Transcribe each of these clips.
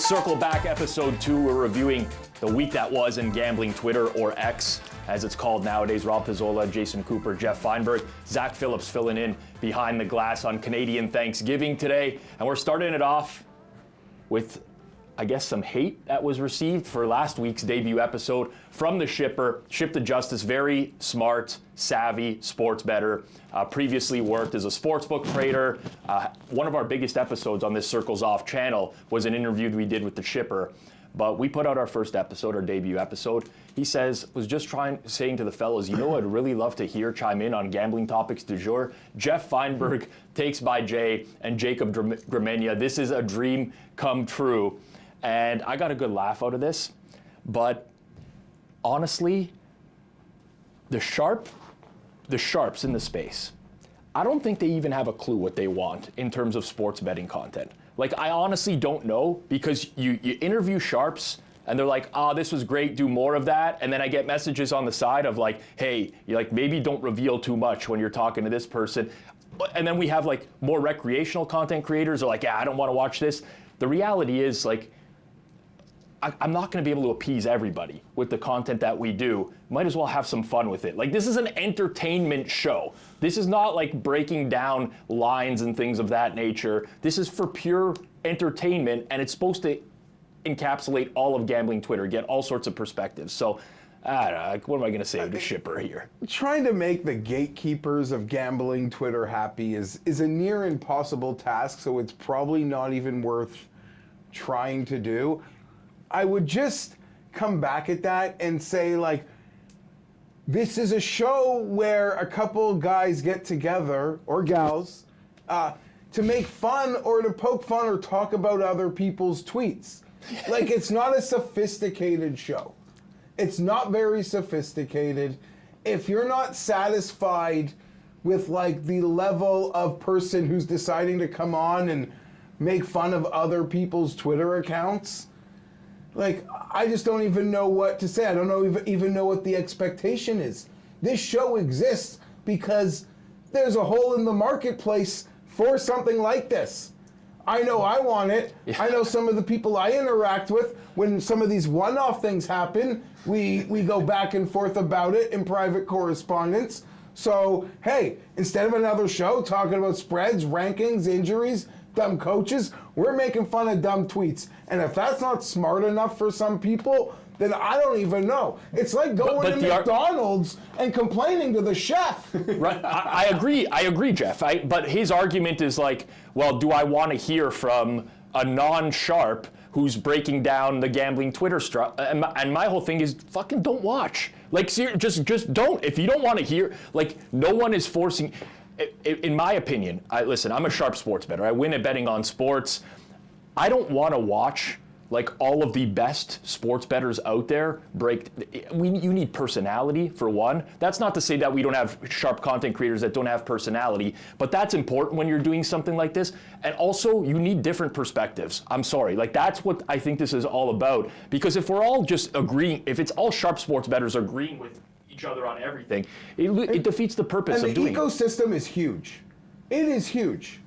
Circle Back Episode 2, we're reviewing the week that was in gambling Twitter, or X, as it's called nowadays. Rob Pizzola, Jason Cooper, Jeff Feinberg, Zach Phillips filling in behind the glass on Canadian Thanksgiving today. And we're starting it off with, I guess, some hate that was received for last week's debut episode from the shipper, Ship to Justice, very smart, savvy sports bettor, previously worked as a sportsbook trader. One of our biggest episodes on this Circles Off channel was an interview we did with the shipper. But we put out our first episode, our debut episode. He was just saying to the fellas, you know, I'd really love to chime in on gambling topics du jour. Jeff Feinberg takes by Jay and Jacob Gramenya. This is a dream come true. And I got a good laugh out of this. But honestly, the sharps in the space, I don't think they even have a clue what they want in terms of sports betting content. Like, I honestly don't know, because you interview sharps and they're like, this was great, do more of that. And then I get messages on the side of like, hey, maybe don't reveal too much when you're talking to this person. And then we have like more recreational content creators are like, I don't want to watch this. The reality is, like, I'm not going to be able to appease everybody with the content that we do. Might as well have some fun with it. Like, this is an entertainment show. This is not like breaking down lines and things of that nature. This is for pure entertainment, and it's supposed to encapsulate all of gambling Twitter, get all sorts of perspectives. So, I don't know, what am I going to say to the shipper here? Trying to make the gatekeepers of gambling Twitter happy is a near impossible task, so it's probably not even worth trying to do. I would just come back at that and say, like, this is a show where a couple guys get together, or gals, to make fun or to poke fun or talk about other people's tweets. Like, it's not a sophisticated show. It's not very sophisticated. If you're not satisfied with, like, the level of person who's deciding to come on and make fun of other people's Twitter accounts, like, I just don't even know what to say. I don't even know what the expectation is. This show exists because there's a hole in the marketplace for something like this. I know I want it. Yeah. I know some of the people I interact with, when some of these one-off things happen, we go back and forth about it in private correspondence. So, hey, instead of another show talking about spreads, rankings, injuries, dumb coaches, we're making fun of dumb tweets. And if that's not smart enough for some people, then I don't even know. It's like going to McDonald's and complaining to the chef. Right, I agree, Jeff. But his argument is like, well, do I want to hear from a non-sharp who's breaking down the gambling Twitter stuff? And my whole thing is, fucking don't watch. Like, just don't. If you don't want to hear, like, no one is forcing. In my opinion, listen, I'm a sharp sports bettor. I win at betting on sports. I don't want to watch, like, all of the best sports bettors out there break. You need personality, for one. That's not to say that we don't have sharp content creators that don't have personality, but that's important when you're doing something like this. And also, you need different perspectives. I'm sorry. Like, that's what I think this is all about. Because if we're all just agreeing, if it's all sharp sports bettors agreeing with each other on everything, it defeats the purpose of doing it. And the ecosystem is huge. It is huge.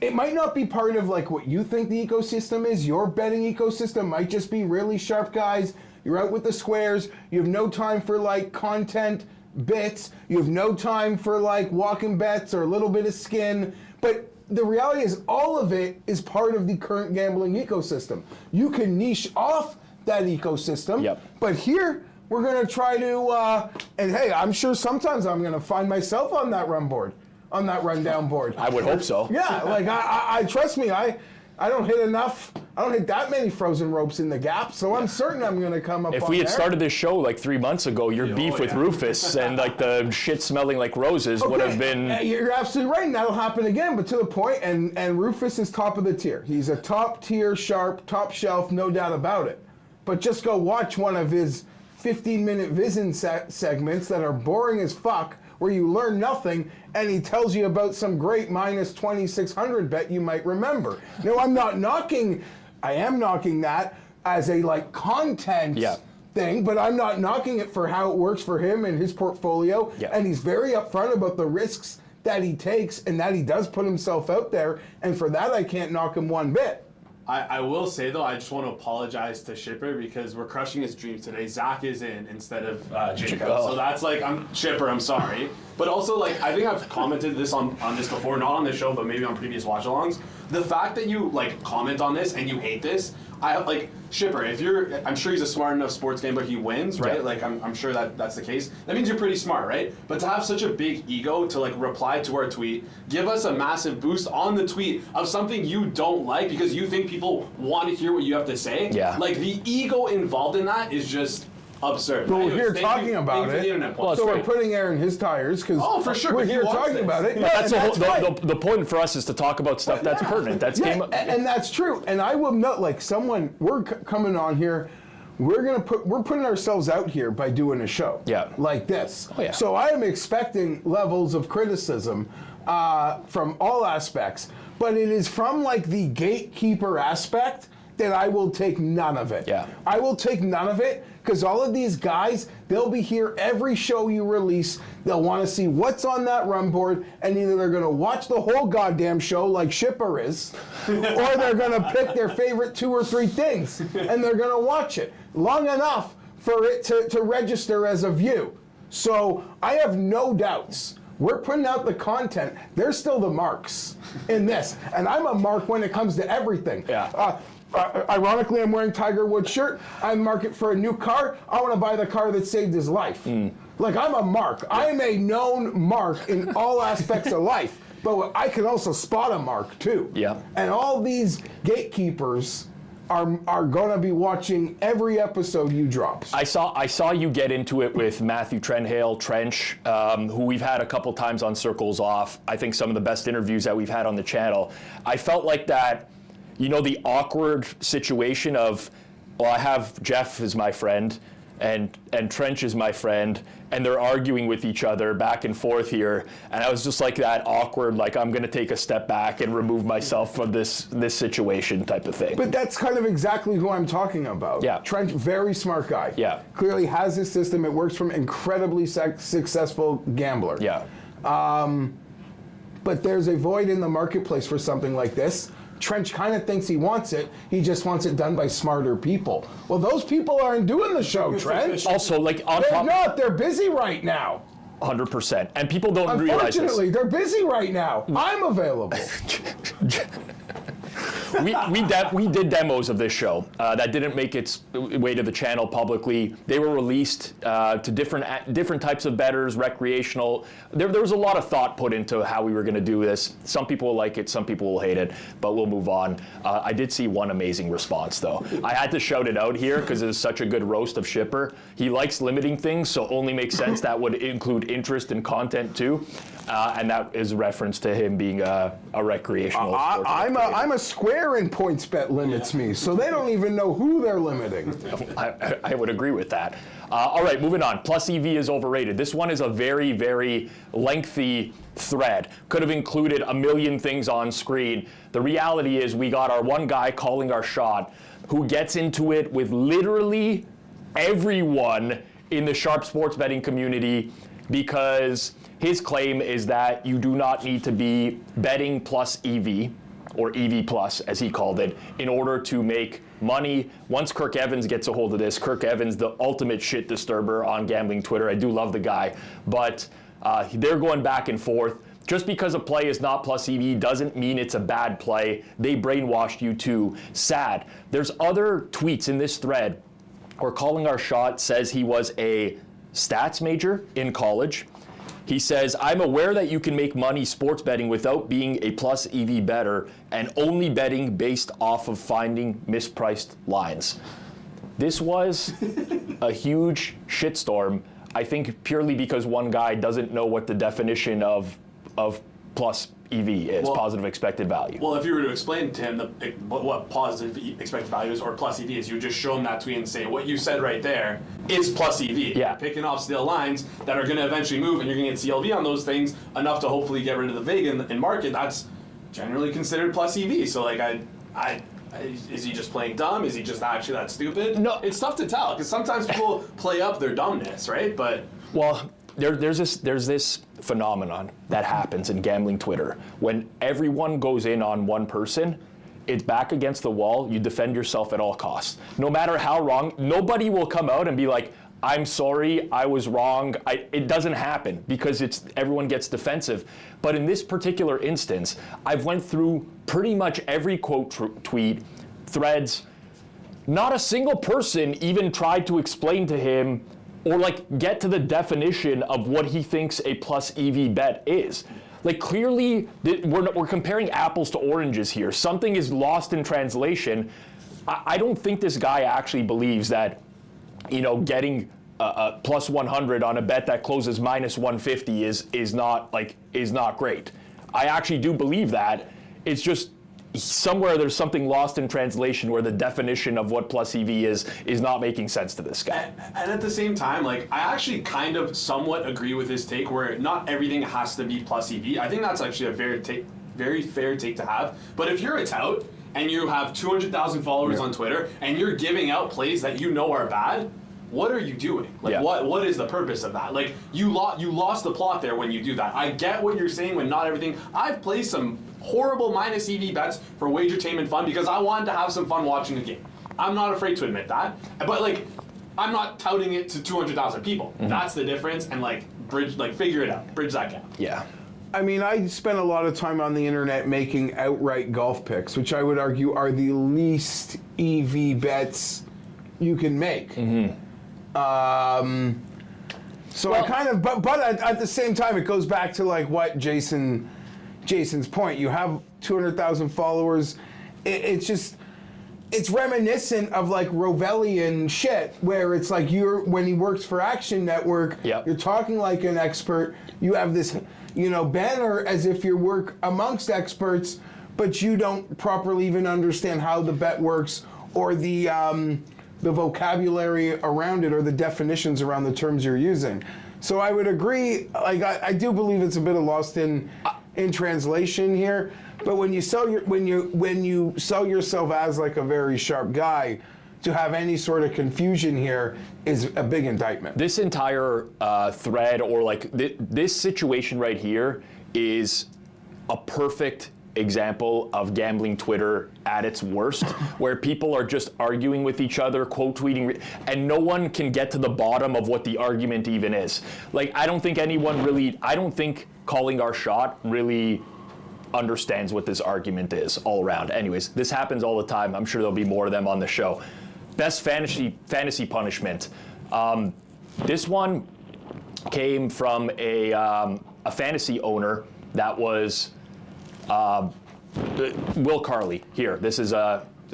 It might not be part of, like, what you think the ecosystem is. Your betting ecosystem might just be really sharp guys. You're out with the squares. You have no time for, like, content bits. You have no time for, like, walking bets or a little bit of skin. But the reality is, all of it is part of the current gambling ecosystem. You can niche off that ecosystem. Yep. But here, we're going to try to, and hey, I'm sure sometimes I'm going to find myself on that rundown board. I would hope so. Yeah, like, I trust me, I don't hit that many frozen ropes in the gap, so I'm certain I'm going to come up on there. If we had started this show like 3 months ago, your beef with Rufus and, like, the shit smelling like roses would have been... You're absolutely right, and that'll happen again, but to the point, and Rufus is top of the tier. He's a top tier, sharp, top shelf, no doubt about it. But just go watch one of his 15-minute Vision segments that are boring as fuck, where you learn nothing, and he tells you about some great minus 2,600 bet you might remember. No, I am knocking that as a, like, content thing, but I'm not knocking it for how it works for him and his portfolio. Yeah. And he's very upfront about the risks that he takes and that he does put himself out there, and for that I can't knock him one bit. I will say, though, I just want to apologize to Shipper because we're crushing his dreams today. Zach is in instead of Jacob. So that's like, Shipper, I'm sorry. But also, like, I think I've commented this on this before, not on this show, but maybe on previous watch-alongs. The fact that you, like, comment on this and you hate this, Shipper, I'm sure he's a smart enough sports game, but he wins, right? Yeah. Like, I'm sure that's the case. That means you're pretty smart, right? But to have such a big ego to, like, reply to our tweet, give us a massive boost on the tweet of something you don't like because you think people want to hear what you have to say. Yeah. Like, the ego involved in that is just absurd. Well, we're here talking about it. So we're putting air in his tires because for sure, we're here talking about it. Yeah, that's the point for us is to talk about stuff that's pertinent. That's and that's true. And I will note, like, we're coming on here. We're putting ourselves out here by doing a show like this. Oh, yeah. So I am expecting levels of criticism from all aspects, but it is from like the gatekeeper aspect that I will take none of it. Yeah. I will take none of it because all of these guys, they'll be here every show you release. They'll want to see what's on that run board, and either they're going to watch the whole goddamn show like Shipper is, or they're going to pick their favorite 2 or 3 things, and they're going to watch it long enough for it to register as a view. So I have no doubts. We're putting out the content. They're still the marks in this. And I'm a mark when it comes to everything. Yeah. Ironically, I'm wearing Tiger Woods shirt. I'm market for a new car. I want to buy the car that saved his life. Like, I'm a mark. I am a known mark in all aspects of life. But I can also spot a mark, too. Yeah. And all these gatekeepers are going to be watching every episode you drop. I saw you get into it with Matthew Trench, who we've had a couple times on Circles Off. I think some of the best interviews that we've had on the channel. I felt like that, the awkward situation of, well, I have Jeff as my friend, and Trench is my friend, and they're arguing with each other back and forth here, and I was just like that awkward, like I'm going to take a step back and remove myself from this situation type of thing. But that's kind of exactly who I'm talking about. Yeah. Trench, very smart guy. Yeah. Clearly has his system. It works from incredibly successful gambler. Yeah. But there's a void in the marketplace for something like this. Trench kind of thinks he wants it. He just wants it done by smarter people. Well, those people aren't doing the show, Trench. Also, like, they're not. They're busy right now. 100%. And people don't realize this. Unfortunately, they're busy right now. I'm available. We did demos of this show that didn't make its way to the channel publicly. They were released to different types of bettors, recreational. There was a lot of thought put into how we were going to do this. Some people will like it, some people will hate it, but we'll move on. I did see one amazing response, though. I had to shout it out here because it's such a good roast of Shipper. He likes limiting things, so only makes sense that would include interest and content too. And that is reference to him being a recreational. I'm a square in PointsBet limits me, so they don't even know who they're limiting. I would agree with that. All right, moving on. Plus EV is overrated. This one is a very, very lengthy thread. Could have included a million things on screen. The reality is we got our one guy calling our shot who gets into it with literally everyone in the sharp sports betting community because his claim is that you do not need to be betting plus EV, or EV plus, as he called it, in order to make money. Once Kirk Evans gets a hold of this, Kirk Evans, the ultimate shit disturber on gambling Twitter. I do love the guy, but they're going back and forth. Just because a play is not plus EV doesn't mean it's a bad play. They brainwashed you too. Sad. There's other tweets in this thread where Calling Our Shot says he was a stats major in college. He says, I'm aware that you can make money sports betting without being a plus EV bettor and only betting based off of finding mispriced lines. This was a huge shitstorm, I think purely because one guy doesn't know what the definition of plus EV is, positive expected value. Well, if you were to explain to him what positive expected value is or plus EV is, you would just show him that tweet and say, what you said right there is plus EV. Yeah. You're picking off still lines that are going to eventually move, and you're going to get CLV on those things enough to hopefully get rid of the vig in market. That's generally considered plus EV. So, like, is he just playing dumb? Is he just actually that stupid? No. It's tough to tell, because sometimes people play up their dumbness, right? But well, there's this phenomenon that happens in gambling Twitter when everyone goes in on one person. it's back against the wall. You defend yourself at all costs. No matter how wrong, nobody will come out and be like, I'm sorry, I was wrong. It doesn't happen because everyone gets defensive. But in this particular instance, I've went through pretty much every quote tweet, threads. Not a single person even tried to explain to him or like get to the definition of what he thinks a plus EV bet is. Like clearly, we're comparing apples to oranges here. Something is lost in translation. I don't think this guy actually believes that, getting a plus 100 on a bet that closes minus 150 is not great. I actually do believe that. It's just somewhere there's something lost in translation where the definition of what plus EV is not making sense to this guy. And at the same time, like, I actually kind of somewhat agree with his take where not everything has to be plus EV. I think that's actually a very fair take to have. But if you're a tout and you have 200,000 followers on Twitter and you're giving out plays that you know are bad, what are you doing? Like, what is the purpose of that? Like, you lost the plot there when you do that. I get what you're saying when not everything. I've played some horrible minus EV bets for wagertainment fun because I wanted to have some fun watching the game. I'm not afraid to admit that. But like, I'm not touting it to 200,000 people. Mm-hmm. That's the difference. And figure it out. Bridge that gap. Yeah. I mean, I spent a lot of time on the internet making outright golf picks, which I would argue are the least EV bets you can make. Mm-hmm. But at the same time, it goes back to like what Jason's point. You have 200,000 followers. It's reminiscent of like Rovellian shit, where it's like when he works for Action Network, you're talking like an expert. You have this, banner as if you work amongst experts, but you don't properly even understand how the bet works or the vocabulary around it or the definitions around the terms you're using. So I would agree. Like I do believe it's a bit of lost in translation here. But when you sell yourself as like a very sharp guy, to have any sort of confusion here is a big indictment. This entire thread or like this situation right here is a perfect example of gambling Twitter at its worst, where people are just arguing with each other, quote tweeting, and no one can get to the bottom of what the argument even is. Like, I don't think Calling Our Shot really understands what this argument is all around. Anyways, this happens all the time. I'm sure there'll be more of them on the show. Best fantasy punishment. This one came from a fantasy owner that was Will Carley. Here, this is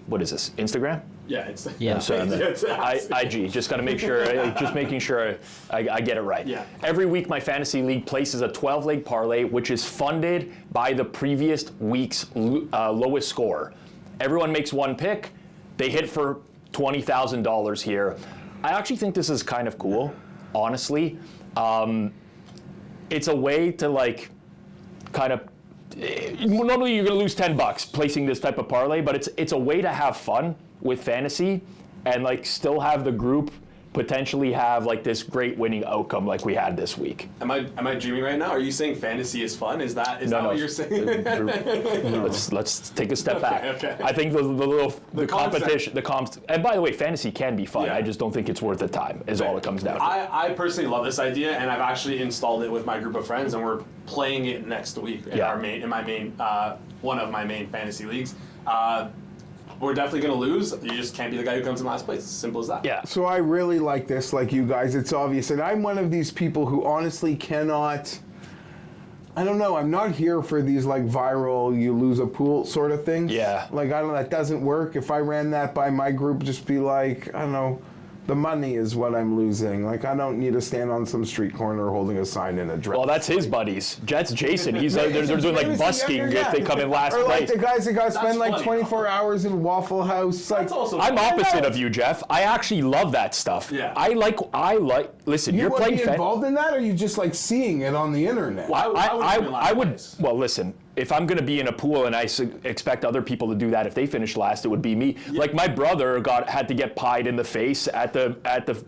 what is this? Instagram? Yeah, it's IG. Just got to make sure. Just making sure I get it right. Yeah. Every week, my fantasy league places a 12-leg parlay, which is funded by the previous week's lowest score. Everyone makes one pick. They hit for $20,000 here. I actually think this is kind of cool, honestly. It's a way to like, kind of. Normally, you're going to lose $10 placing this type of parlay, but it's a way to have fun with fantasy and like still have the group potentially have like this great winning outcome like we had this week. Am I dreaming right now? Are you saying fantasy is fun? Is that what you're saying? Let's take a step back. Okay. I think the competition, and by the way, fantasy can be fun. Yeah. I just don't think it's worth the time. Is all it comes down to. I personally love this idea, and I've actually installed it with my group of friends, and we're playing it next week in one of my main fantasy leagues. We're definitely going to lose. You just can't be the guy who comes in last place. It's as simple as that. Yeah. So I really like this, like you guys. It's obvious. And I'm one of these people who honestly cannot, I don't know, I'm not here for these like viral, you lose a pool sort of things. Yeah. Like, I don't know, that doesn't work. If I ran that by my group, just be like, I don't know, the money is what I'm losing. Like, I don't need to stand on some street corner holding a sign in a dress. Well, that's his buddies. That's Jason. He's they're doing like busking if they come in last place. Or like the guys that got to spend like 24 hours in Waffle House. Like, I'm opposite of you, Jeff. I actually love that stuff. Yeah. I like. Listen, you're playing. You involved in that, or are you just like seeing it on the internet? Well, I would. Well, listen. If I'm going to be in a pool and I expect other people to do that, if they finish last, it would be me. Yeah. Like my brother had to get pied in the face at the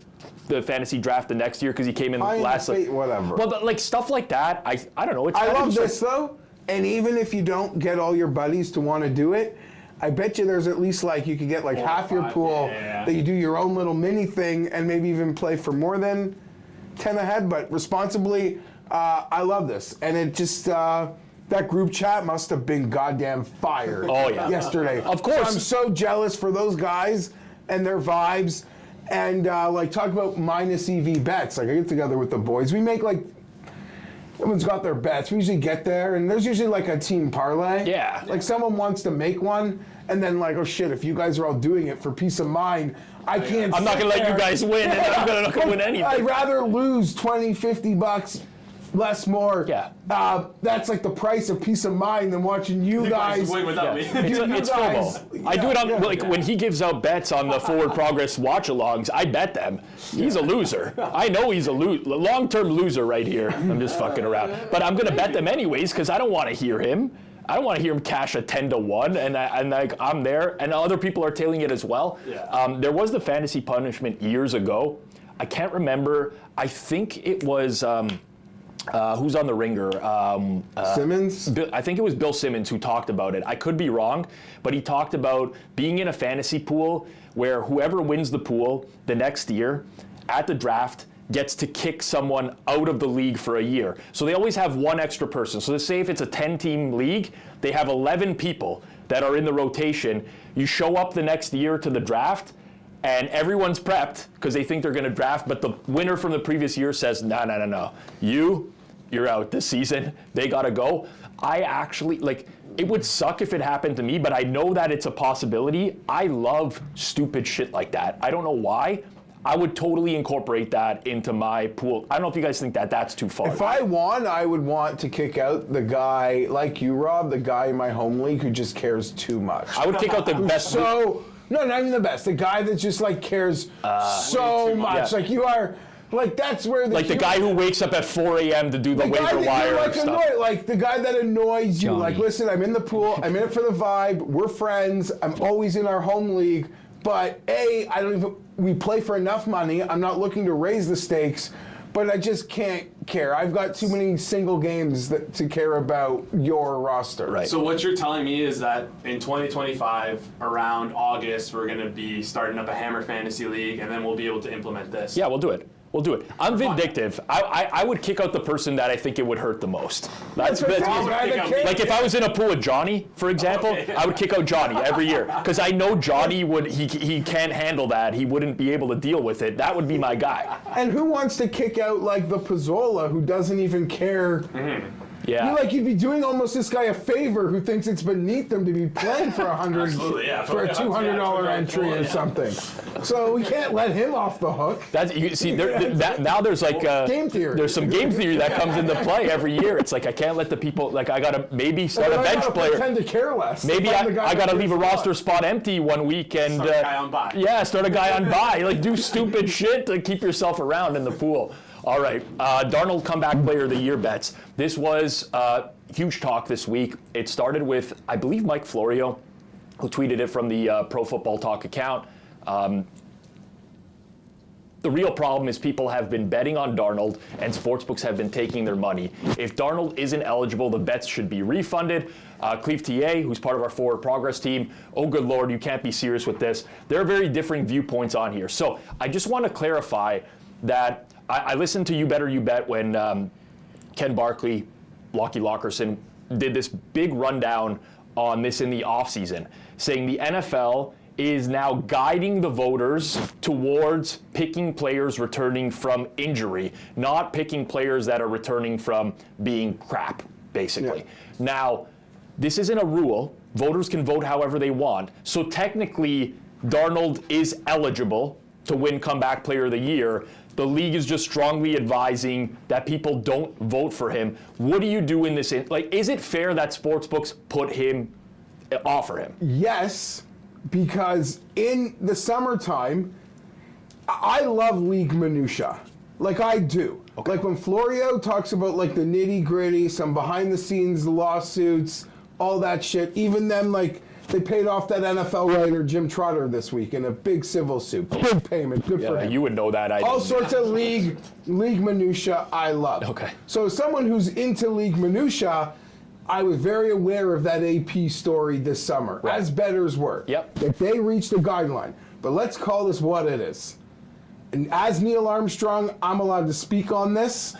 fantasy draft the next year because he came in last. Whatever. Well, like stuff like that. I don't know. I love this though, and even if you don't get all your buddies to want to do it, I bet you there's at least like you could get like half your pool that you do your own little mini thing and maybe even play for more than 10 ahead. But responsibly, I love this. And it just, that group chat must have been goddamn fire yesterday. Of course. I'm so jealous for those guys and their vibes. And like talk about minus EV bets. Like I get together with the boys. We make like, everyone's got their bets. We usually get there, and there's usually like a team parlay. Yeah. Like someone wants to make one, and then like, oh shit, if you guys are all doing it for peace of mind, I can't. I'm not going to let you guys win, and I'm not going to win anything. I'd rather lose 20, 50 bucks, less more. Yeah. That's like the price of peace of mind than watching you guys. Win without me. It's FOMO. I do it on, like, when he gives out bets on the Forward Progress watch-alongs, I bet them. He's a loser. I know he's a long-term loser right here. I'm just fucking around. But I'm going to bet them anyways because I don't want to hear him. I don't want to hear him cash a 10-1, and like I'm there, and other people are tailing it as well. Yeah. There was the fantasy punishment years ago. I can't remember. I think it was... who's on the ringer? Simmons? I think it was Bill Simmons who talked about it. I could be wrong, but he talked about being in a fantasy pool where whoever wins the pool the next year at the draft gets to kick someone out of the league for a year. So they always have one extra person. So let's say if it's a 10-team league, they have 11 people that are in the rotation. You show up the next year to the draft, and everyone's prepped because they think they're going to draft, but the winner from the previous year says, no. You're out this season. They got to go. I actually, like, it would suck if it happened to me, but I know that it's a possibility. I love stupid shit like that. I don't know why. I would totally incorporate that into my pool. I don't know if you guys think that that's too far. If I won, I would want to kick out the guy, like you, Rob, the guy in my home league who just cares too much. I would kick out the best. No, not even the best. The guy that just like cares so much. Yeah. Like you are, like that's where the guy who wakes up at 4 a.m. to do the waiver wire like stuff. annoyed, like the guy that annoys you. Johnny. Like, listen, I'm in the pool. I'm in it for the vibe. We're friends. I'm always in our home league. But we play for enough money. I'm not looking to raise the stakes, but I just can't care. I've got too many single games to care about your roster. Right. So what you're telling me is that in 2025, around August, we're going to be starting up a Hammer Fantasy League, and then we'll be able to implement this. Yeah, we'll do it. I'm vindictive. I would kick out the person that I think it would hurt the most. That's like if I was in a pool with Johnny, for example, I would kick out Johnny every year because I know Johnny he can't handle that. He wouldn't be able to deal with it. That would be my guy. And who wants to kick out like the Pizzola who doesn't even care? Mm-hmm. Yeah. You'd be doing almost this guy a favor who thinks it's beneath them to be playing for for a $200 entry or something. So we can't let him off the hook. That's you see now there's like game theory. There's some game theory that comes into play every year. It's like I can't let the people like I gotta maybe start a bench player. Pretend to care less. Maybe I gotta leave a roster spot empty one week and start a guy on bye. Yeah, start a guy on bye. Like do stupid shit to keep yourself around in the pool. All right, Darnold comeback player of the year bets. This was huge talk this week. It started with, I believe, Mike Florio, who tweeted it from the Pro Football Talk account. The real problem is people have been betting on Darnold and sportsbooks have been taking their money. If Darnold isn't eligible, the bets should be refunded. Cleve TA, who's part of our Forward Progress team, oh good Lord, you can't be serious with this. There are very differing viewpoints on here. So I just want to clarify that I listened to You Better You Bet when Ken Barkley, Lockie Lockerson did this big rundown on this in the offseason, saying the NFL is now guiding the voters towards picking players returning from injury, not picking players that are returning from being crap, basically. Yeah. Now, this isn't a rule. Voters can vote however they want. So technically, Darnold is eligible to win Comeback Player of the Year. The league is just strongly advising that people don't vote for him. What do you do in this? Like, is it fair that sportsbooks offer him? Yes, because in the summertime, I love league minutia. Like I do. Okay. Like when Florio talks about like the nitty gritty, some behind the scenes lawsuits, all that shit, even them like, they paid off that NFL writer Jim Trotter this week in a big civil suit. Big payment, good for him. You would know that. All sorts of league minutia I love. Okay. So someone who's into league minutia, I was very aware of that AP story this summer, Right. as bettors were. Yep. That they reached a guideline. But let's call this what it is. And as Neil Armstrong, I'm allowed to speak on this.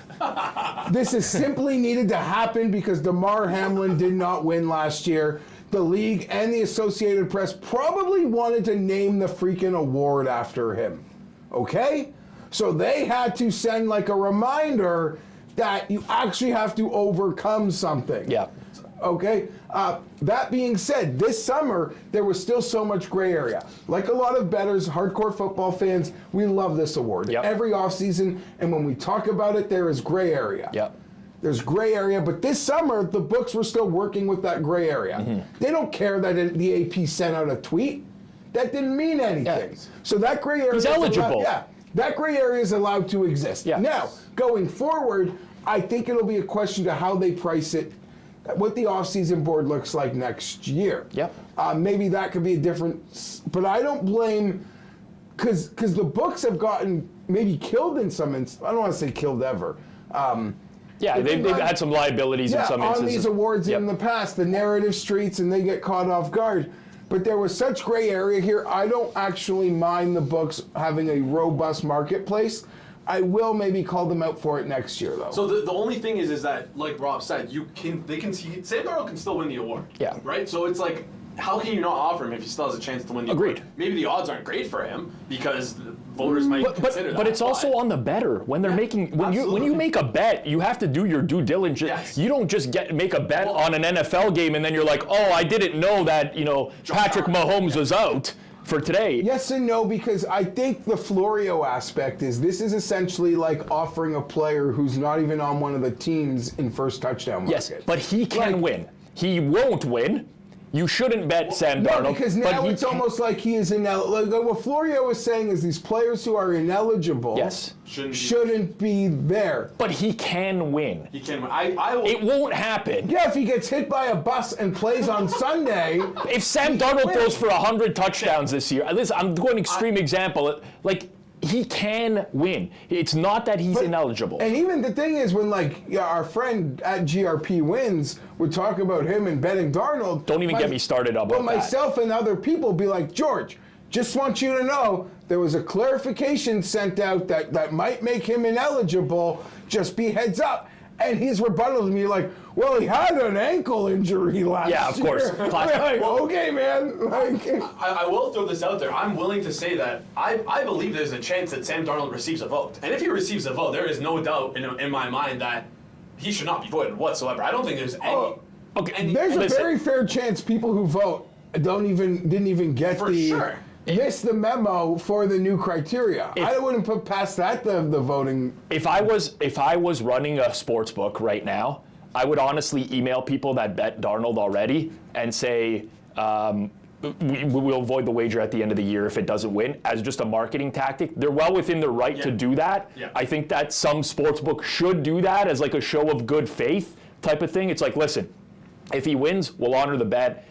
This is simply needed to happen because Damar Hamlin did not win last year. The league and the Associated Press probably wanted to name the freaking award after him. Okay? So they had to send like a reminder that you actually have to overcome something. Yeah. Okay? That being said, this summer, there was still so much gray area. Like a lot of bettors, hardcore football fans, we love this award. Yep. Every offseason, and when we talk about it, there is gray area. Yep. There's gray area, but this summer, the books were still working with that gray area. Mm-hmm. They don't care that the AP sent out a tweet. That didn't mean anything. Yeah. So that gray area He's eligible. that gray area is allowed to exist. Yeah. Now, going forward, I think it'll be a question to how they price it, what the offseason board looks like next year. Yep. Maybe that could be a different, but I don't blame, because the books have gotten maybe killed in some, I don't want to say killed ever. Yeah, they've had some liabilities in some instances. On these awards Yep. in the past, the narrative streets, and they get caught off guard. But there was such gray area here, I don't actually mind the books having a robust marketplace. I will maybe call them out for it next year, though. So the only thing is that, like Rob said, Sam Darnold can still win the award. Yeah. Right? So it's like, how can you not offer him if he still has a chance to win the Agreed. award? Maybe the odds aren't great for him because the voters might consider that. But it's also on the bettor. When they're making when you make a bet, you have to do your due diligence. Yes. You don't just make a bet on an NFL game and then you're like, oh, I didn't know that Patrick Mahomes was out for today. Yes and no, because I think the Florio aspect is this is essentially like offering a player who's not even on one of the teams in first touchdown market. Yes, but he can win. He won't win. You shouldn't bet Sam Darnold. No, because now it's almost like he is ineligible. Like what Florio is saying is these players who are ineligible shouldn't be there. But he can win. He can win. I will. It won't happen. Yeah, if he gets hit by a bus and plays on Sunday. If Sam Darnold throws for 100 touchdowns this year, listen, I'm going extreme example. Like, he can win. It's not that he's ineligible. And even the thing is, when our friend at GRP Wins would talk about him and betting Darnold. Don't even get me started about that. Myself and other people be like, George, just want you to know there was a clarification sent out that might make him ineligible. Just be heads up. And he's rebuttal to me like, well, he had an ankle injury last year. Yeah, of course. Like, okay, man. I will throw this out there. I'm willing to say that I believe there's a chance that Sam Darnold receives a vote. And if he receives a vote, there is no doubt in my mind that he should not be voted whatsoever. I don't think there's any... There's a very fair chance people who vote didn't even get missed the memo for the new criteria. I wouldn't put past that the voting. If I was running a sports book right now, I would honestly email people that bet Darnold already and say, we will avoid the wager at the end of the year if it doesn't win, as just a marketing tactic. They're well within their right to do that. Yeah. I think that some sports book should do that as like a show of good faith type of thing. It's like, listen, if he wins, we'll honor the bet.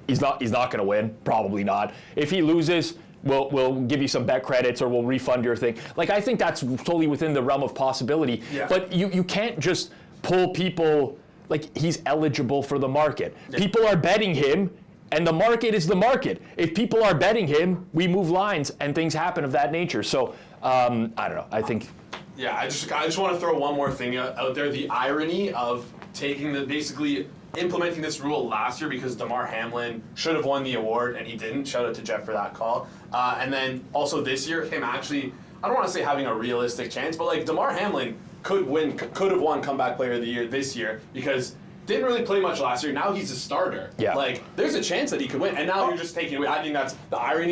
He's not going to win, probably not. If he loses, we'll give you some bet credits or we'll refund your thing. Like, I think that's totally within the realm of possibility. Yeah. But you can't just pull people, like, he's eligible for the market. Yeah. People are betting him, and the market is the market. If people are betting him, we move lines and things happen of that nature. So, I don't know. I think... Yeah, I just want to throw one more thing out there. The irony of basically implementing this rule last year because Damar Hamlin should have won the award and he didn't. Shout out to Jeff for that call. And then also this year, him actually, I don't want to say having a realistic chance, but like Damar Hamlin could have won Comeback Player of the Year this year because didn't really play much last year. Now he's a starter. Yeah. Like, there's a chance that he could win, and now you're just taking it away. I think that's the irony.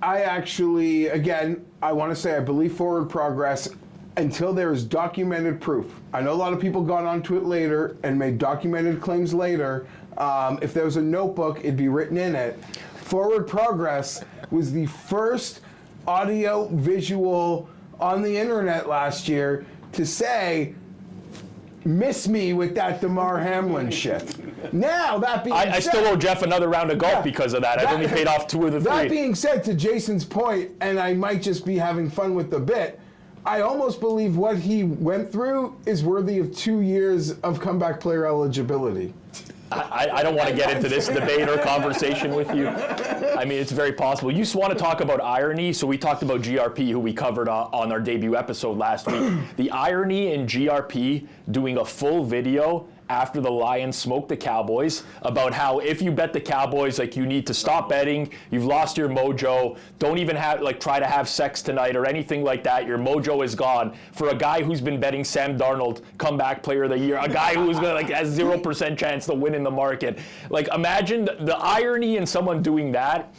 I actually, again, I want to say I believe forward progress until there is documented proof. I know a lot of people got onto it later and made documented claims later. If there was a notebook, it'd be written in it. Forward progress was the first audio visual on the internet last year to say, miss me with that Damar Hamlin shit. Now, that being said... I still owe Jeff another round of golf because of that. I've only paid off 2 of the 3. That being said, to Jason's point, and I might just be having fun with the bit, I almost believe what he went through is worthy of 2 years of comeback player eligibility. I don't want to get into this debate or conversation with you. I mean, it's very possible. You just want to talk about irony, so we talked about GRP, who we covered on our debut episode last week. The irony in GRP doing a full video after the Lions smoked the Cowboys about how if you bet the Cowboys, like, you need to stop betting, you've lost your mojo, don't even try to have sex tonight or anything like that, your mojo is gone, for a guy who's been betting Sam Darnold comeback player of the year, a guy who's has 0% chance to win in the market. Like, imagine the irony in someone doing that.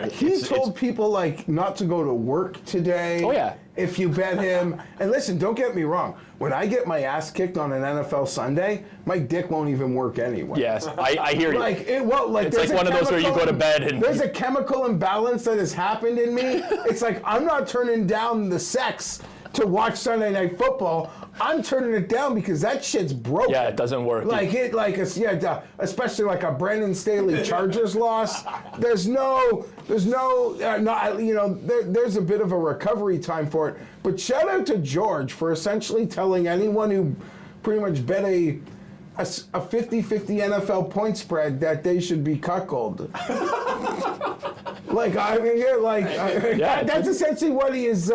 He told people, like, not to go to work today. Oh, yeah. If you bet him. And listen, don't get me wrong. When I get my ass kicked on an NFL Sunday, my dick won't even work anyway. Yes, I hear you. It's like one of those where you go to bed and... There's a chemical imbalance that has happened in me. It's like, I'm not turning down the sex to watch Sunday Night Football. I'm turning it down because that shit's broken. Yeah, it doesn't work. Especially like a Brandon Staley Chargers loss. There's a bit of a recovery time for it. But shout out to George for essentially telling anyone who pretty much bet a 50-50 NFL point spread that they should be cuckolded. That's essentially what he is.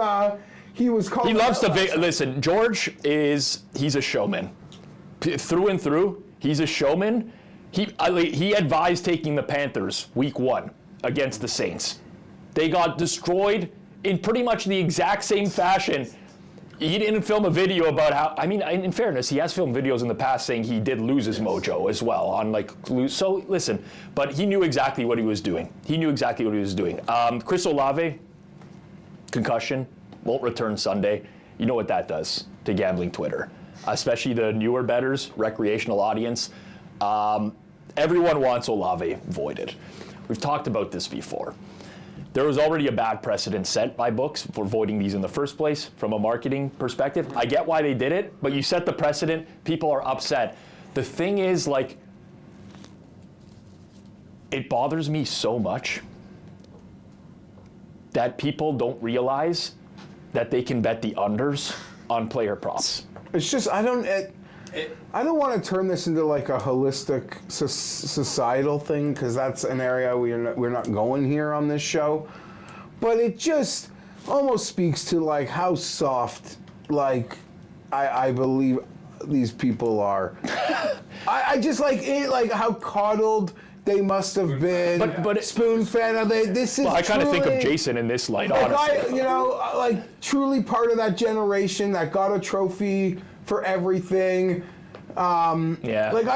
He was called. He loves to listen. George he's a showman, through and through. He's a showman. He advised taking the Panthers week 1 against the Saints. They got destroyed in pretty much the exact same fashion. He didn't film a video about how. I mean, in fairness, he has filmed videos in the past saying he did lose his mojo as well on So listen, but he knew exactly what he was doing. Chris Olave, concussion. Won't return Sunday. You know what that does to gambling Twitter, especially the newer bettors, recreational audience. Everyone wants Olave voided. We've talked about this before. There was already a bad precedent set by books for voiding these in the first place from a marketing perspective. I get why they did it, but you set the precedent, people are upset. The thing is, it bothers me so much that people don't realize that they can bet the unders on player props. It's just, I don't want to turn this into like a holistic societal thing, because that's an area we're not going here on this show. But it just almost speaks to like how soft, I believe these people are. I just like how coddled they must have been. But spoon-fed. I kind of think of Jason in this light, honestly. Truly part of that generation that got a trophy for everything. I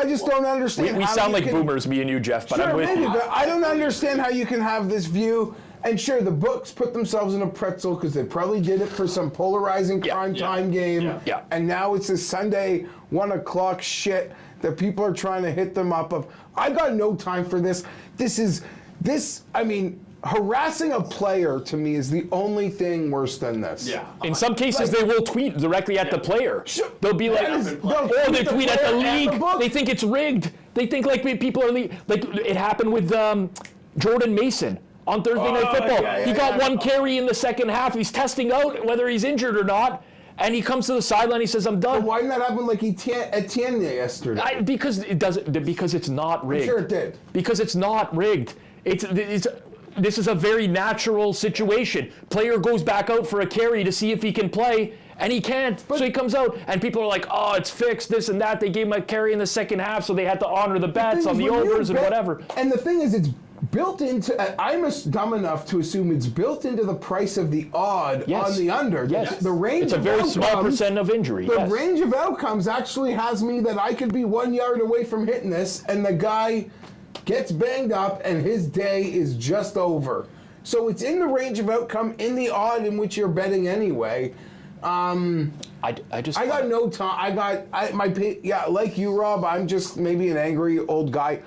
just don't understand. We sound like boomers, me and you, Jeff, but sure, I'm with you. But I don't understand how you can have this view. And sure, the books put themselves in a pretzel because they probably did it for some polarizing primetime game. Yeah. And now it's this Sunday 1 o'clock shit that people are trying to hit them up of. I got no time for this. Harassing a player to me is the only thing worse than this. Yeah. In some cases, they will tweet directly at the player. Sure. They'll be like, they tweet at the league. They think it's rigged. They think people are like it happened with Jordan Mason on Thursday Night Football. He got one carry in the second half. He's testing out whether he's injured or not. And he comes to the sideline. He says, "I'm done." But why didn't that happen like Etienne yesterday? Because it's not rigged. I'm sure it did. Because it's not rigged. This is a very natural situation. Player goes back out for a carry to see if he can play, and he can't. So he comes out, and people are like, "Oh, it's fixed, this and that." They gave him a carry in the second half, so they had to honor the bets on the overs and whatever. And the thing is, it's built into. I'm dumb enough to assume it's built into the price of the odd on the under. Yes. The range. It's a very small percent of injury. The range of outcomes actually has me that I could be 1 yard away from hitting this, and the guy gets banged up, and his day is just over. So it's in the range of outcome in the odd in which you're betting anyway. I got no time. Like you, Rob. I'm just maybe an angry old guy,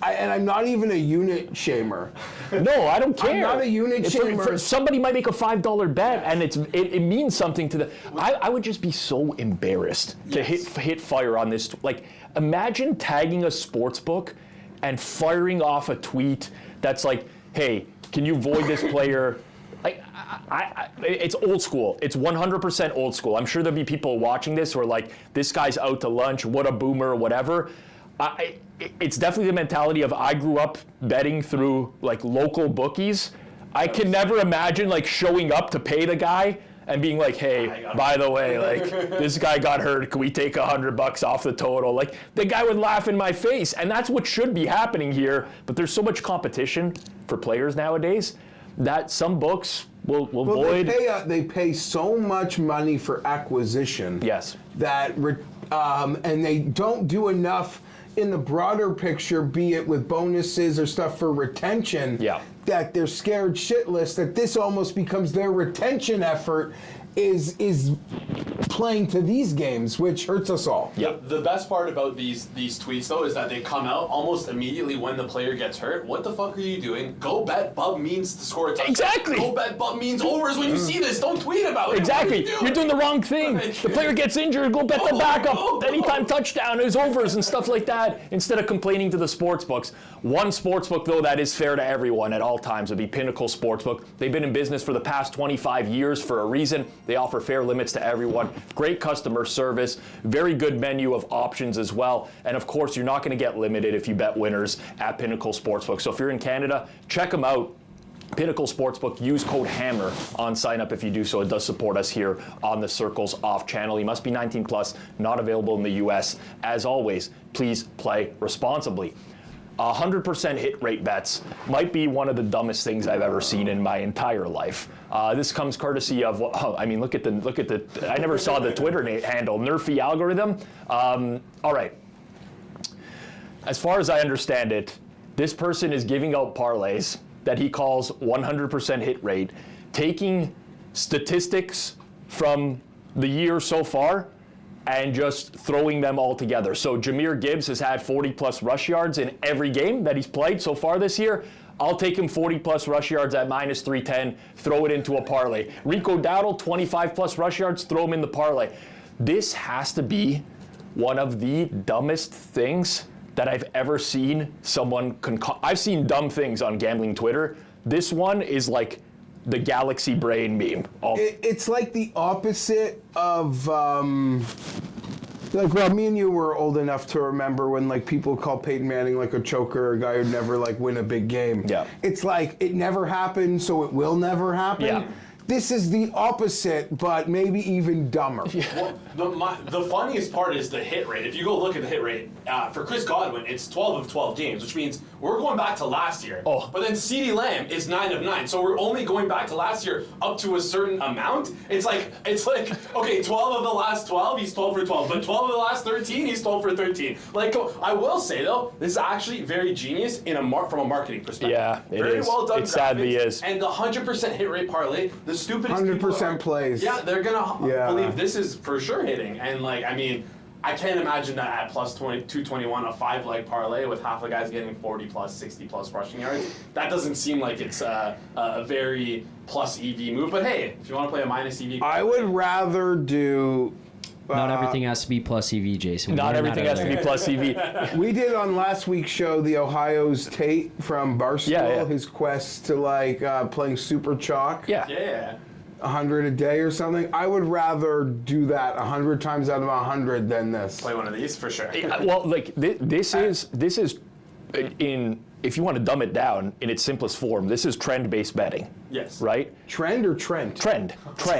and I'm not even a unit shamer. No, I don't care. I'm not a unit shamer. Somebody might make a $5 bet, and it means something to the. I would just be so embarrassed to hit fire on this. Like, imagine tagging a sportsbook and firing off a tweet that's like, "Hey, can you void this player Like, it's old school. It's 100% old school. I'm sure there'll be people watching this who are like, this guy's out to lunch, what a boomer, whatever. It's definitely the mentality of, I grew up betting through like local bookies. I can never imagine like showing up to pay the guy and being like, hey, by the way, like this guy got hurt. Can we take $100 off the total? Like the guy would laugh in my face. And that's what should be happening here. But there's so much competition for players nowadays that some books will void. They pay so much money for acquisition. Yes. That, and they don't do enough in the broader picture, be it with bonuses or stuff for retention. Yeah. That they're scared shitless that this almost becomes their retention effort is playing to these games, which hurts us all. Yeah. The best part about these tweets though is that they come out almost immediately when the player gets hurt. What the fuck are you doing? Go bet Bub means to score a touchdown. Exactly. Go bet Bub means overs when you see this. Don't tweet about it. Exactly. You're doing the wrong thing. The player gets injured, go bet the backup. Anytime touchdown is overs and stuff like that, instead of complaining to the sportsbooks. One sportsbook, though, that is fair to everyone at all times would be Pinnacle Sportsbook. They've been in business for the past 25 years for a reason. They offer fair limits to everyone. Great customer service. Very good menu of options as well. And, of course, you're not going to get limited if you bet winners at Pinnacle Sportsbook. So if you're in Canada, check them out. Pinnacle Sportsbook, use code HAMMER on sign up if you do so. It does support us here on the Circles Off channel. You must be 19 plus, not available in the US. As always, please play responsibly. 100% hit rate bets might be one of the dumbest things I've ever seen in my entire life. This comes courtesy of, look at the, I never saw the Twitter handle, Nerfy algorithm. All right. As far as I understand it, this person is giving out parlays that he calls 100% hit rate, taking statistics from the year so far and just throwing them all together. So Jahmyr Gibbs has had 40 plus rush yards in every game that he's played so far this year. I'll take him 40 plus rush yards at minus 310, throw it into a parlay. Rico Dowdle, 25 plus rush yards, throw him in the parlay. This has to be one of the dumbest things that I've ever seen someone I've seen dumb things on gambling Twitter. This one is like the galaxy brain meme. It's like the opposite of me and you were old enough to remember when like people call Peyton Manning like a choker, a guy who'd never like win a big game. Yeah. It's like it never happened, so it will never happen. Yeah. This is the opposite, but maybe even dumber. Well, the funniest part is the hit rate. If you go look at the hit rate, for Chris Godwin, it's 12 of 12 games, which means we're going back to last year. Oh. But then CeeDee Lamb is 9 of 9, so we're only going back to last year up to a certain amount. It's like okay, 12 of the last 12, he's 12 for 12, but 12 of the last 13, he's 12 for 13. Like, I will say though, this is actually very genius from a marketing perspective. Yeah, it very is. well done. It sadly is. And the 100% hit rate parlay, the stupidest 100% plays. Yeah, they're gonna believe this is for sure hitting. And like, I mean, I can't imagine that at plus 221, a 5-leg parlay with half the guys getting 40 plus, 60 plus rushing yards. That doesn't seem like it's a very plus EV move. But hey, if you want to play a minus EV, I would rather do. Not everything has to be plus EV, Jason. Not everything has to be plus EV. We did on last week's show the Ohio's Tate from Barstool, his quest to like playing Super Chalk. Yeah. 100 a day or something. I would rather do that 100 times out of 100 than this. Play one of these for sure. Well, like this is in, if you want to dumb it down in its simplest form, this is trend-based betting. Yes. Right? Trend or Trent? Trend. Okay,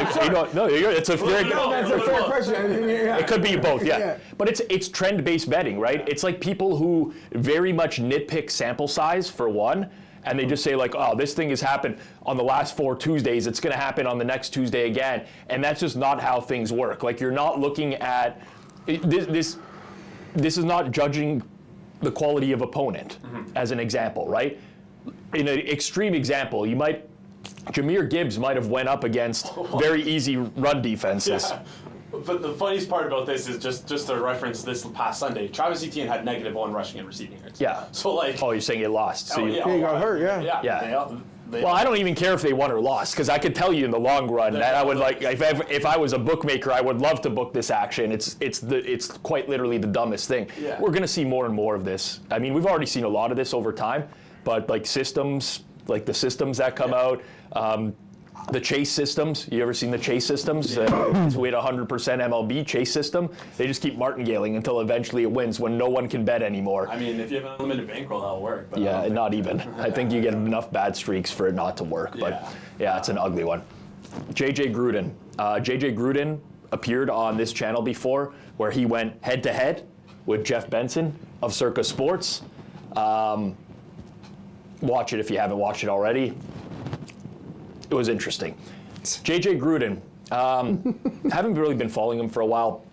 It's a fair question. It could be both, yeah. But it's trend-based betting, right? It's like people who very much nitpick sample size for one, and they just say like, oh, this thing has happened on the last 4 Tuesdays, it's gonna happen on the next Tuesday again. And that's just not how things work. Like, you're not looking at, this is not judging the quality of opponent, as an example, right? In an extreme example, Jahmyr Gibbs might have went up against very easy run defenses. Yeah. But the funniest part about this is just to reference this past Sunday, Travis Etienne had -1 rushing and receiving yards. Yeah. So like. Oh, you're saying it lost. So He got hurt, yeah. Yeah. Well, I don't even care if they won or lost, because I could tell you in the long run that I would like, if I was a bookmaker, I would love to book this action. It's quite literally the dumbest thing. Yeah. We're going to see more and more of this. I mean, we've already seen a lot of this over time, but like systems like the systems that come out. The chase systems, you ever seen the chase systems? It's with 100% MLB chase system. They just keep martingaling until eventually it wins when no one can bet anymore. I mean, if you have an unlimited bankroll, that'll work. But Yeah, not even. I think you get enough bad streaks for it not to work. But yeah, it's an ugly one. JJ Gruden. JJ Gruden appeared on this channel before where he went head-to-head with Jeff Benson of Circa Sports. Watch it if you haven't watched it already. It was interesting. JJ Gruden, haven't really been following him for a while,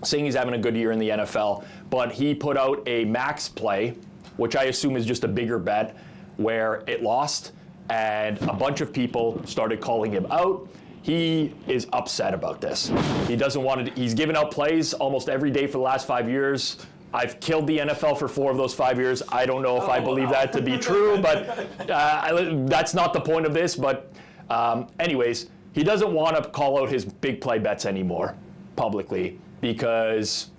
saying he's having a good year in the NFL, but he put out a max play, which I assume is just a bigger bet, where it lost, and a bunch of people started calling him out. He is upset about this. He doesn't want to, he's given out plays almost every day for the last 5 years. I've killed the NFL for 4 of those 5 years. I don't know if I believe that to be true, but that's not the point of this. But anyways, he doesn't want to call out his big play bets anymore publicly because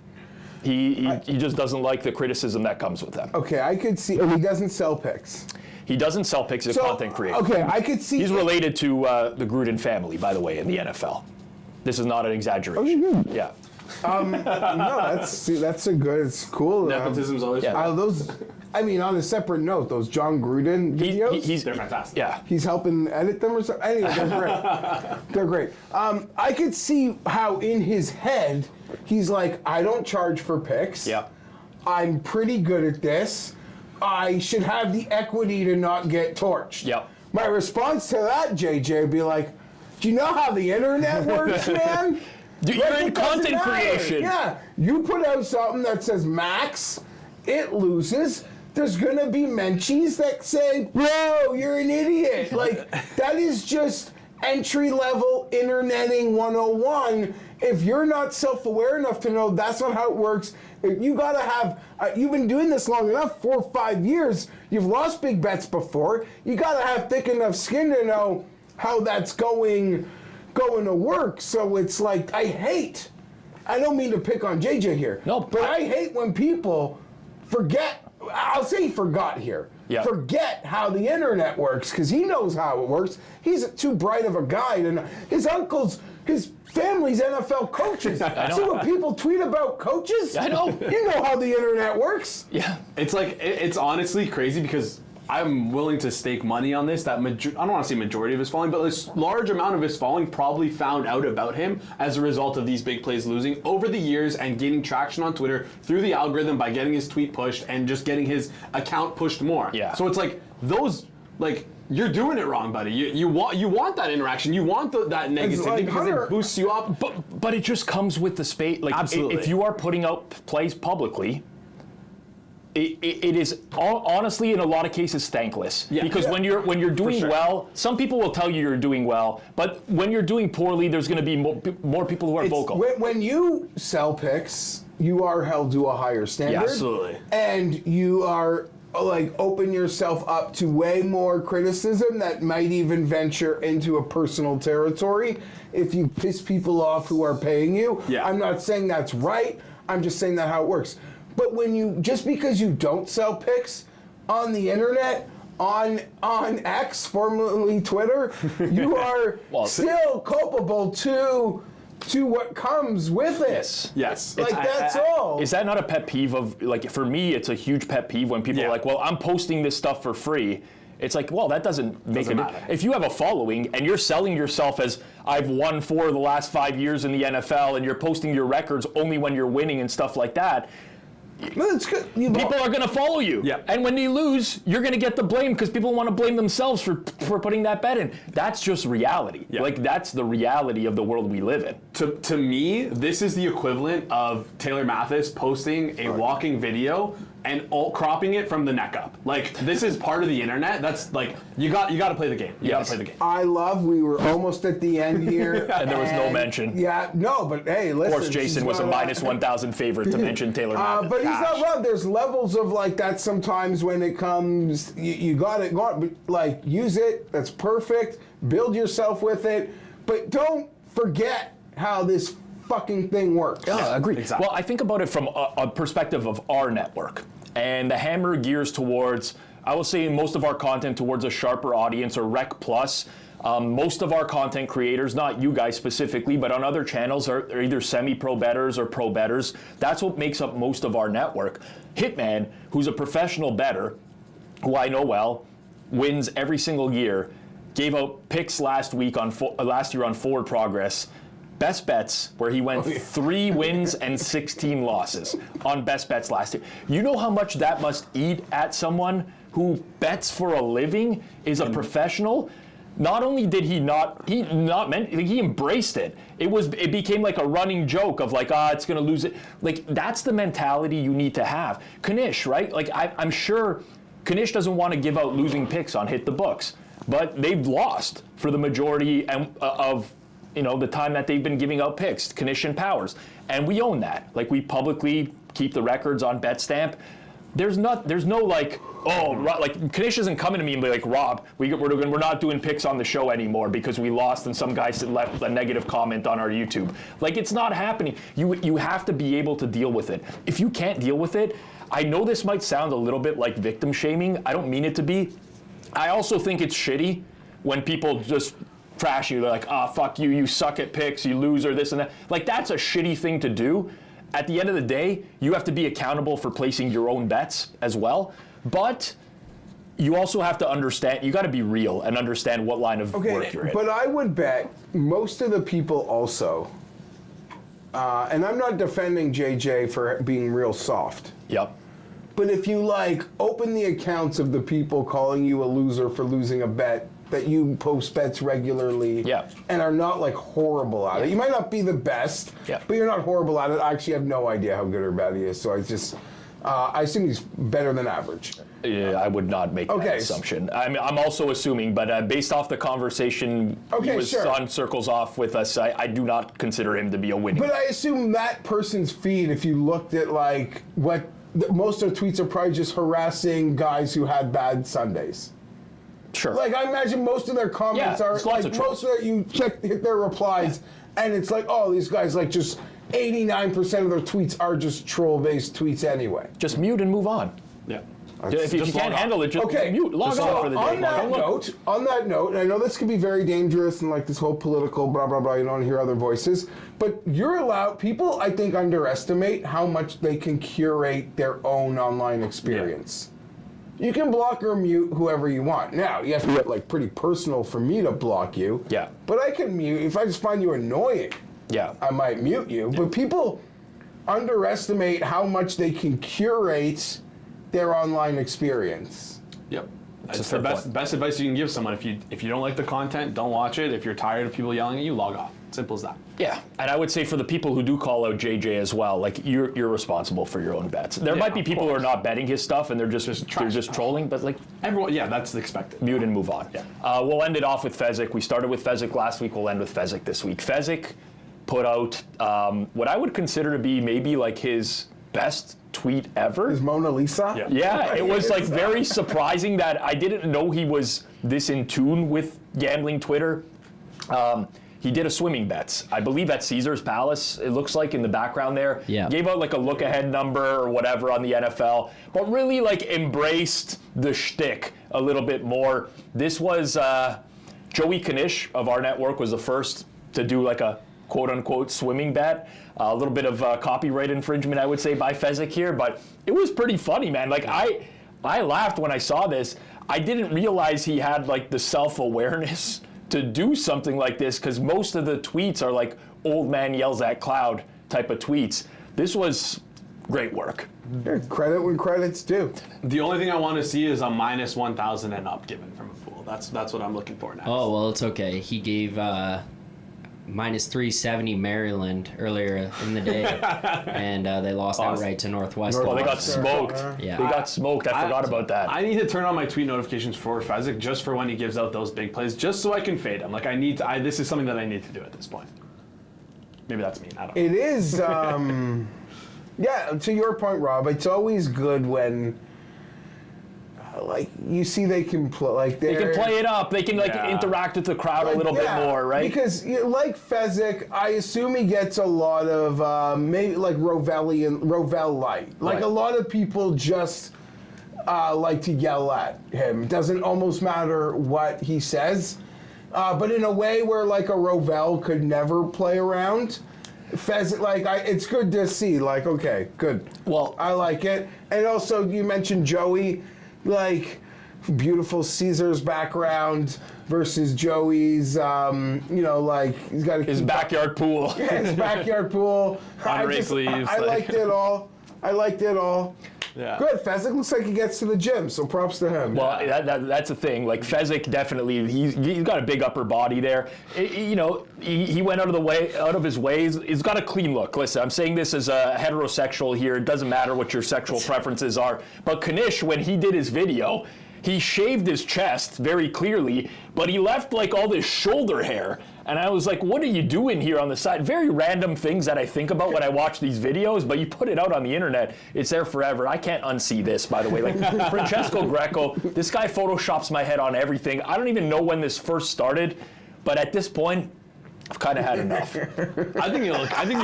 he just doesn't like the criticism that comes with them. Okay, I could see. And he doesn't sell picks. He doesn't sell picks as a content creator. Okay, I could see. He's related to the Gruden family, by the way, in the NFL. This is not an exaggeration. Okay, good. Yeah. No, that's a good. It's cool. Nepotism's always fun. Those. I mean, on a separate note, those John Gruden videos. They're fantastic. Yeah. He's helping edit them or something. Anyway, they're great. They're great. I could see how in his head he's like, I don't charge for picks. Yeah. I'm pretty good at this. I should have the equity to not get torched. Yep. My response to that, JJ, would be like, do you know how the internet works, man? You're in It doesn't content matter. creation. Yeah. You put out something that says max, it loses. There's going to be menchies that say, bro, you're an idiot. Like, that is just entry-level interneting 101. If you're not self-aware enough to know that's not how it works, you got to have, you've been doing this long enough, 4 or 5 years, you've lost big bets before, you got to have thick enough skin to know how that's going to work. So it's like, I don't mean to pick on JJ here, but I hate when people forget, I'll say forgot here. Yeah. Forget how the internet works, because he knows how it works. He's too bright of a guy to know. His family's NFL coaches. See what people tweet about coaches? I know. You know how the internet works. Yeah. It's like, it's honestly crazy because I'm willing to stake money on this, that I don't want to say majority of his following, but a large amount of his following probably found out about him as a result of these big plays losing over the years and gaining traction on Twitter through the algorithm by getting his tweet pushed and just getting his account pushed more. Yeah. So it's like, you're doing it wrong, buddy. You want that interaction. You want that negativity like because it boosts you up. But it just comes with the space. Like, absolutely. If you are putting out plays publicly, it is honestly in a lot of cases thankless. Yeah. Because when you're doing well, some people will tell you you're doing well, but when you're doing poorly, there's going to be more people who are vocal. When you sell picks, you are held to a higher standard. Yeah, absolutely. And you are open yourself up to way more criticism that might even venture into a personal territory if you piss people off who are paying you. Yeah. I'm not saying that's right. I'm just saying that how it works. But just because you don't sell picks on the internet, on X, formerly Twitter, you are still culpable to what comes with it. Yes. That's all. Is that not a pet peeve of, for me, it's a huge pet peeve when people are like, well, I'm posting this stuff for free. It's like, well, that doesn't make a difference. If you have a following and you're selling yourself as, I've won 4 of the last 5 years in the NFL, and you're posting your records only when you're winning and stuff like that, it's good. People are going to follow you. Yeah. And when you lose, you're going to get the blame because people want to blame themselves for putting that bet in. That's just reality. Yeah. That's the reality of the world we live in. To me, this is the equivalent of Taylor Mathis posting a walking video and cropping it from the neck up. This is part of the internet. That's you got to play the game. You got to play the game. We were almost at the end here. And there was no mention. Yeah, no, but hey, listen. Of course, Jason was a minus 1,000 favorite to mention Taylor Mathis. But he's not wrong. There's levels of that sometimes when it comes, you got it, use it. That's perfect. Build yourself with it. But don't forget how this fucking thing works. Yeah, agreed. Exactly. Well, I think about it from a perspective of our network. And the hammer gears towards I will say most of our content towards a sharper audience or Rec Plus. Most of our content creators, not you guys specifically, but on other channels are either semi-pro bettors or pro bettors. That's what makes up most of our network. Hitman, who's a professional bettor, who I know well, wins every single year, gave out picks last year on Forward Progress. Best Bets, where he went 3 wins and 16 losses on Best Bets last year. You know how much that must eat at someone who bets for a living, is a professional? Not only did he embraced it. It became like a running joke of like, it's gonna lose it. Like, that's the mentality you need to have. Kanish, right? Like, I'm sure Kanish doesn't want to give out losing picks on Hit the Books, but they've lost for the majority of the time that they've been giving out picks, Kanish and Powers. And we own that. Like, we publicly keep the records on BetStamp. There's no like, like Kanish isn't coming to me and be like, Rob, we're not doing picks on the show anymore because we lost and some guy left a negative comment on our YouTube. Like, it's not happening. You have to be able to deal with it. If you can't deal with it, I know this might sound a little bit like victim shaming. I don't mean it to be. I also think it's shitty when people just trash you. They're like, fuck you, you suck at picks, you loser, this and that. Like, that's a shitty thing to do. At the end of the day, you have to be accountable for placing your own bets as well. But you also have to understand, you got to be real and understand what line of work you're in. But I would bet most of the people also, and I'm not defending JJ for being real soft. Yep. But if you open the accounts of the people calling you a loser for losing a bet, that you post bets regularly and are not horrible at it. You might not be the best, but you're not horrible at it. I actually have no idea how good or bad he is, so I assume he's better than average. Yeah, I would not make that assumption. I'm also assuming, but based off the conversation he was on Circles Off with us, I do not consider him to be a winning. But I assume that person's feed, if you looked at most of the tweets are probably just harassing guys who had bad Sundays. Sure. I imagine most of their comments are you hit their replies, and it's these guys just 89% of their tweets are just troll-based tweets anyway. Just mute and move on. Yeah. If you can't handle it, just mute. Log off for the day. On that note, and I know this can be very dangerous and this whole political blah blah blah. You don't want to hear other voices, but you're allowed. People, I think, underestimate how much they can curate their own online experience. You can block or mute whoever you want. Now, you have to get pretty personal for me to block you. Yeah. But I can mute if I just find you annoying. Yeah. I might mute you. Yeah. But people underestimate how much they can curate their online experience. Yep. That's the best advice you can give someone. If you don't like the content, don't watch it. If you're tired of people yelling at you, log off. Simple as that. Yeah, and I would say for the people who do call out JJ as well, you're responsible for your own bets. There might be people who are not betting his stuff and they're just trolling, but everyone, that's expected. Mute and move on. Yeah. We'll end it off with Fezzik. We started with Fezzik last week. We'll end with Fezzik this week. Fezzik put out what I would consider to be maybe his best tweet ever. His Mona Lisa? Yeah, it was very surprising that I didn't know he was this in tune with gambling Twitter. He did a swimming bets, I believe at Caesar's Palace, it looks like in the background there. Yeah. Gave out a look ahead number or whatever on the NFL, but really embraced the shtick a little bit more. This was Joey Kanish of our network was the first to do a quote unquote swimming bet. A little bit of copyright infringement, I would say, by Fezzik here, but it was pretty funny, man. I laughed when I saw this. I didn't realize he had the self-awareness to do something like this, because most of the tweets are old man yells at cloud type of tweets. This was great work. Yeah, credit when credit's due. The only thing I want to see is a minus 1,000 and up given from a pool. That's what I'm looking for now. Oh, well, it's okay. He gave minus 370 Maryland earlier in the day, and they lost outright to Northwestern. Well, they got smoked. Yeah. They got smoked. I forgot about that. I need to turn on my tweet notifications for Fezzik just for when he gives out those big plays, just so I can fade him. This is something that I need to do at this point. Maybe that's me. I don't know. It is, yeah, to your point, Rob, it's always good when you see they can play they can play it up. They can interact with the crowd a little bit more, right? Because Fezzik, I assume he gets a lot of maybe Rovell light. A lot of people just like to yell at him. It doesn't almost matter what he says, but in a way where like a Rovell could never play around. Fezzik, it's good to see. Like, okay, good. Well, I like it. And also, you mentioned Joey, like, beautiful Caesars background versus Joey's, like, he's got his backyard pool. Yeah, his backyard pool. On race leaves. I liked it all. Yeah. Good. Fezzik looks like he gets to the gym, so props to him. Well, that's the thing. Like Fezzik, definitely, he's got a big upper body there. He went out of his way. He's got a clean look. Listen, I'm saying this as a heterosexual here. It doesn't matter what your sexual preferences are. But Kanish, when he did his video, he shaved his chest very clearly, but he left like all this shoulder hair. And I was like, what are you doing here on the side? Very random things that I think about when I watch these videos, but you put it out on the internet, it's there forever. I can't unsee this, by the way. Like, Francesco Greco, this guy photoshops my head on everything. I don't even know when this first started, but at this point, I've kind of had enough. I think you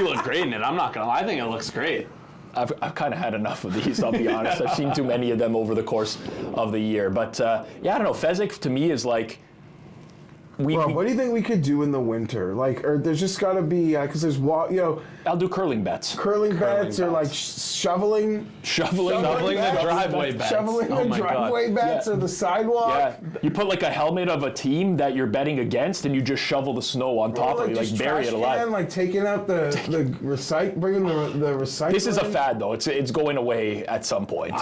look great in it. I'm not gonna lie. I think it looks great. I've kind of had enough of these, I'll be honest. I've seen too many of them over the course of the year. But, I don't know. Fezzik, to me, is like... What do you think we could do in the winter? Like, or there's just got to be, because there's, I'll do curling bets. Curling bets or like shoveling the driveway bets. Shoveling the driveway bets or the sidewalk. Yeah, you put like a helmet of a team that you're betting against, and you just shovel the snow on top of it, like bury it alive. Like taking out the bringing the recycling. This is a fad though. It's going away at some point.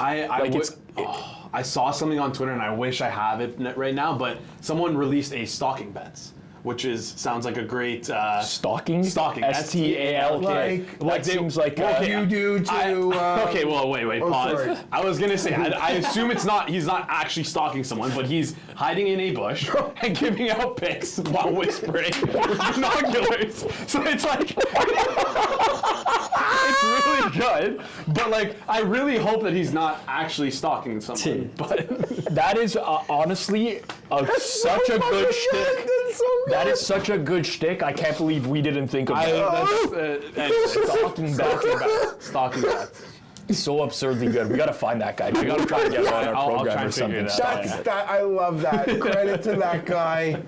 I saw something on Twitter, and I wish I have it right now, but someone released a stalking bets, which sounds like a great... Stalking? S-T-A-L-K. Like seems like... you do to... okay, well, wait, pause. Sorry. I was going to say, I assume he's not actually stalking someone, but he's hiding in a bush and giving out pics while whispering with binoculars. So it's like... it's really good, but like, I really hope that he's not actually stalking someone. But that is honestly such a good shtick. That is such a good shtick. I can't believe we didn't think of that. Stalking bets. So absurdly good. We got to find that guy. We got to try to get him on our program or something. I love that. Credit to that guy.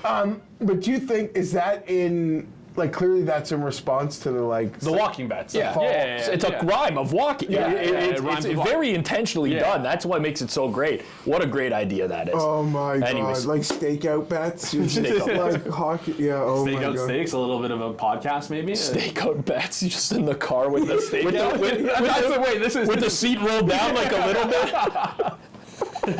But do you think, is that in... Like, clearly that's in response to the walking bets. Yeah. It's a rhyme of walking. It's very intentionally done. That's what makes it so great. What a great idea that is. Oh my God. Like stakeout bets? Like hockey. Yeah, oh my God. Stakeout steaks, a little bit of a podcast maybe? Stakeout bets, you're just in the car with the stakeout. with the seat rolled down like a little bit. We're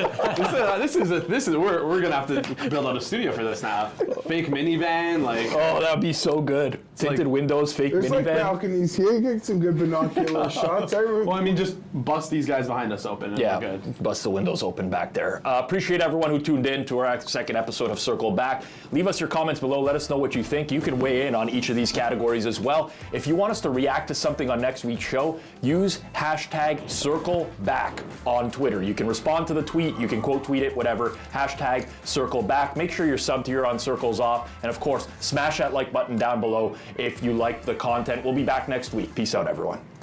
gonna have to build out a studio for this now. Fake minivan, that would be so good. Tinted windows, fake minivan. There's balconies here. You get some good binocular shots. Well, I mean, just bust these guys behind us open. And we're good. Bust the windows open back there. Appreciate everyone who tuned in to our second episode of Circle Back. Leave us your comments below. Let us know what you think. You can weigh in on each of these categories as well. If you want us to react to something on next week's show, use hashtag #CircleBack on Twitter. You can respond to the tweet. You can quote tweet it, whatever. Hashtag #CircleBack. Make sure you're subbed here on Circles Off. And of course, smash that like button down below if you like the content. We'll be back next week. Peace out, everyone.